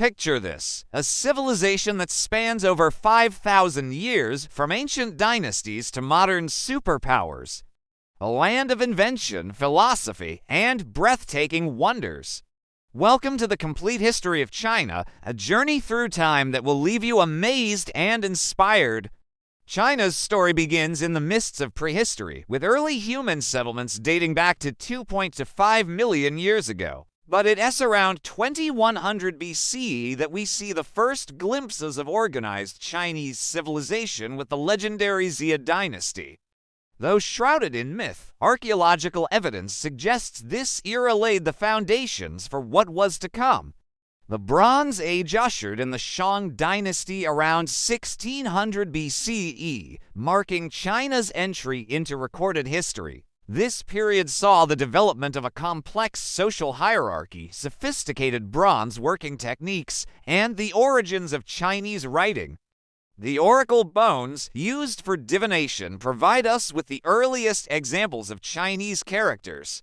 Picture this, a civilization that spans over 5,000 years, from ancient dynasties to modern superpowers. A land of invention, philosophy, and breathtaking wonders. Welcome to the complete history of China, a journey through time that will leave you amazed and inspired. China's story begins in the mists of prehistory, with early human settlements dating back to 2.5 million years ago. But it's around 2100 BCE that we see the first glimpses of organized Chinese civilization with the legendary Xia dynasty. Though shrouded in myth, archaeological evidence suggests this era laid the foundations for what was to come. The Bronze Age ushered in the Shang dynasty around 1600 BCE, marking China's entry into recorded history. This period saw the development of a complex social hierarchy, sophisticated bronze working techniques, and the origins of Chinese writing. The oracle bones used for divination provide us with the earliest examples of Chinese characters.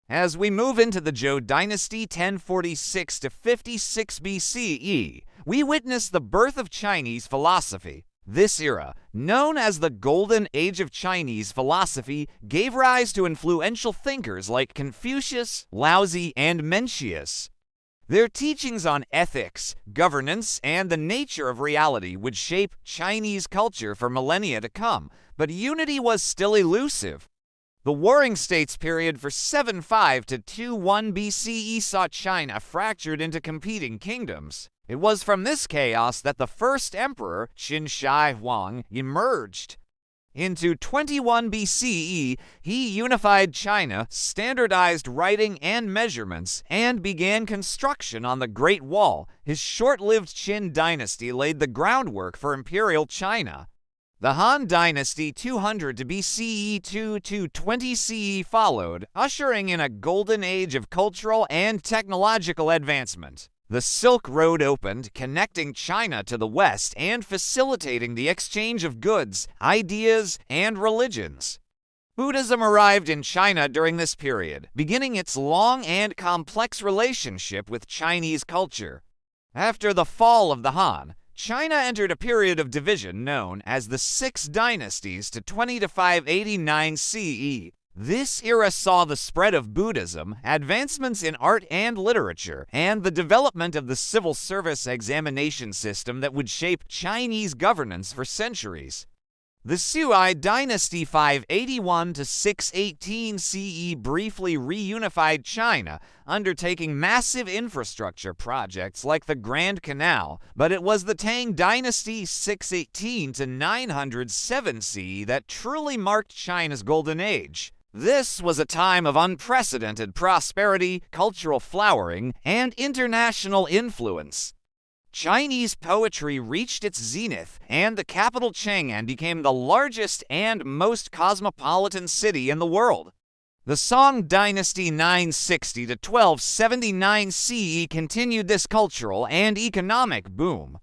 As we move into the Zhou dynasty 1046 to 56 BCE, we witness the birth of Chinese philosophy. This era, known as the Golden Age of Chinese philosophy, gave rise to influential thinkers like Confucius, Laozi, and Mencius. Their teachings on ethics, governance, and the nature of reality would shape Chinese culture for millennia to come, but unity was still elusive. The Warring States period for 75 to 21 BCE saw China fractured into competing kingdoms. It was from this chaos that the first emperor, Qin Shi Huang, emerged. Into 21 BCE, he unified China, standardized writing and measurements, and began construction on the Great Wall. His short-lived Qin dynasty laid the groundwork for imperial China. The Han dynasty 200 to BCE 2 to 20 CE followed, ushering in a golden age of cultural and technological advancement. The Silk Road opened, connecting China to the West and facilitating the exchange of goods, ideas, and religions. Buddhism arrived in China during this period, beginning its long and complex relationship with Chinese culture. After the fall of the Han, China entered a period of division known as the Six Dynasties to 20 to 589 CE. This era saw the spread of Buddhism, advancements in art and literature, and the development of the civil service examination system that would shape Chinese governance for centuries. The Sui dynasty 581 to 618 CE briefly reunified China, undertaking massive infrastructure projects like the Grand Canal, but it was the Tang dynasty 618 to 907 CE that truly marked China's golden age. This was a time of unprecedented prosperity, cultural flowering, and international influence. Chinese poetry reached its zenith, and the capital Chang'an became the largest and most cosmopolitan city in the world. The Song dynasty 960 to 1279 CE continued this cultural and economic boom.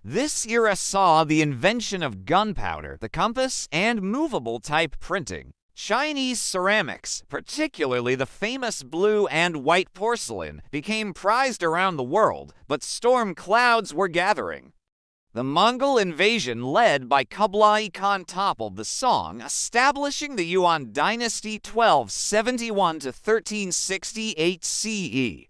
This era saw the invention of gunpowder, the compass, and movable type printing. Chinese ceramics, particularly the famous blue and white porcelain, became prized around the world, but storm clouds were gathering. The Mongol invasion led by Kublai Khan toppled the Song, establishing the Yuan dynasty 1271 to 1368 CE.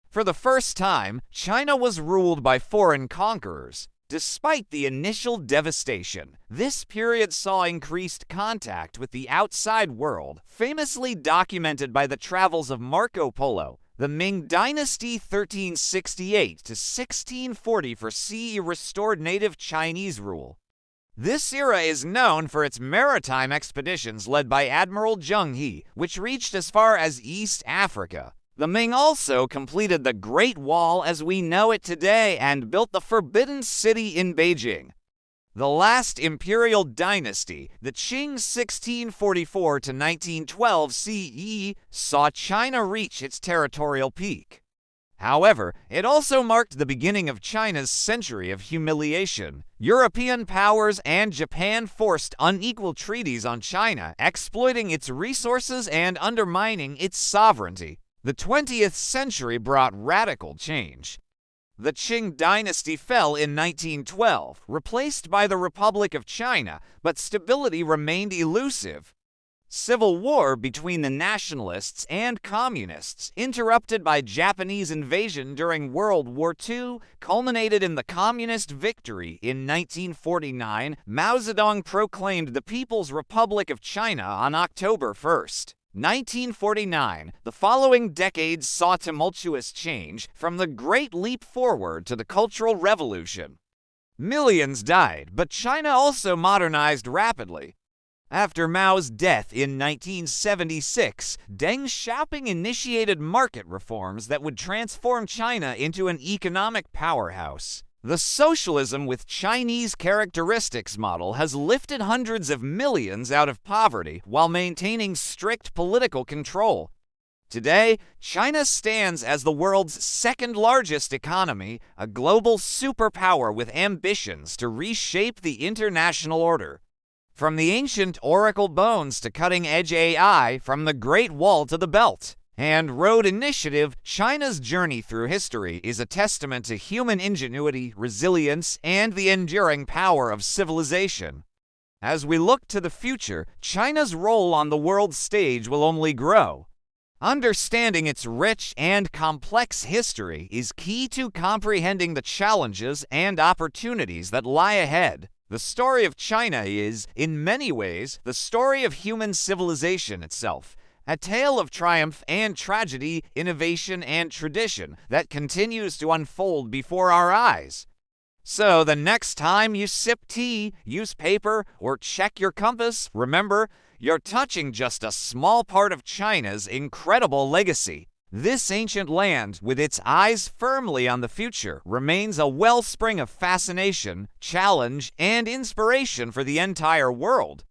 For the first time, China was ruled by foreign conquerors. Despite the initial devastation, this period saw increased contact with the outside world, famously documented by the travels of Marco Polo. The Ming dynasty 1368 to 1640 for CE restored native Chinese rule. This era is known for its maritime expeditions led by Admiral Zheng He, which reached as far as East Africa. The Ming also completed the Great Wall as we know it today and built the Forbidden City in Beijing. The last imperial dynasty, the Qing 1644 to 1912 CE, saw China reach its territorial peak. However, it also marked the beginning of China's century of humiliation. European powers and Japan forced unequal treaties on China, exploiting its resources and undermining its sovereignty. The 20th century brought radical change. The Qing dynasty fell in 1912, replaced by the Republic of China, but stability remained elusive. Civil war between the nationalists and communists, interrupted by Japanese invasion during World War II, culminated in the communist victory in 1949. Mao Zedong proclaimed the People's Republic of China on October 1st. 1949, the following decades saw tumultuous change, from the Great Leap Forward to the Cultural Revolution. Millions died, but China also modernized rapidly. After Mao's death in 1976, Deng Xiaoping initiated market reforms that would transform China into an economic powerhouse. The socialism with Chinese characteristics model has lifted hundreds of millions out of poverty while maintaining strict political control. Today, China stands as the world's second-largest economy, a global superpower with ambitions to reshape the international order. From the ancient oracle bones to cutting-edge AI, from the Great Wall to the Belt and Road Initiative, China's journey through history is a testament to human ingenuity, resilience, and the enduring power of civilization. As we look to the future, China's role on the world stage will only grow. Understanding its rich and complex history is key to comprehending the challenges and opportunities that lie ahead. The story of China is, in many ways, the story of human civilization itself. A tale of triumph and tragedy, innovation and tradition that continues to unfold before our eyes. So the next time you sip tea, use paper, or check your compass, remember, you're touching just a small part of China's incredible legacy. This ancient land, with its eyes firmly on the future, remains a wellspring of fascination, challenge, and inspiration for the entire world.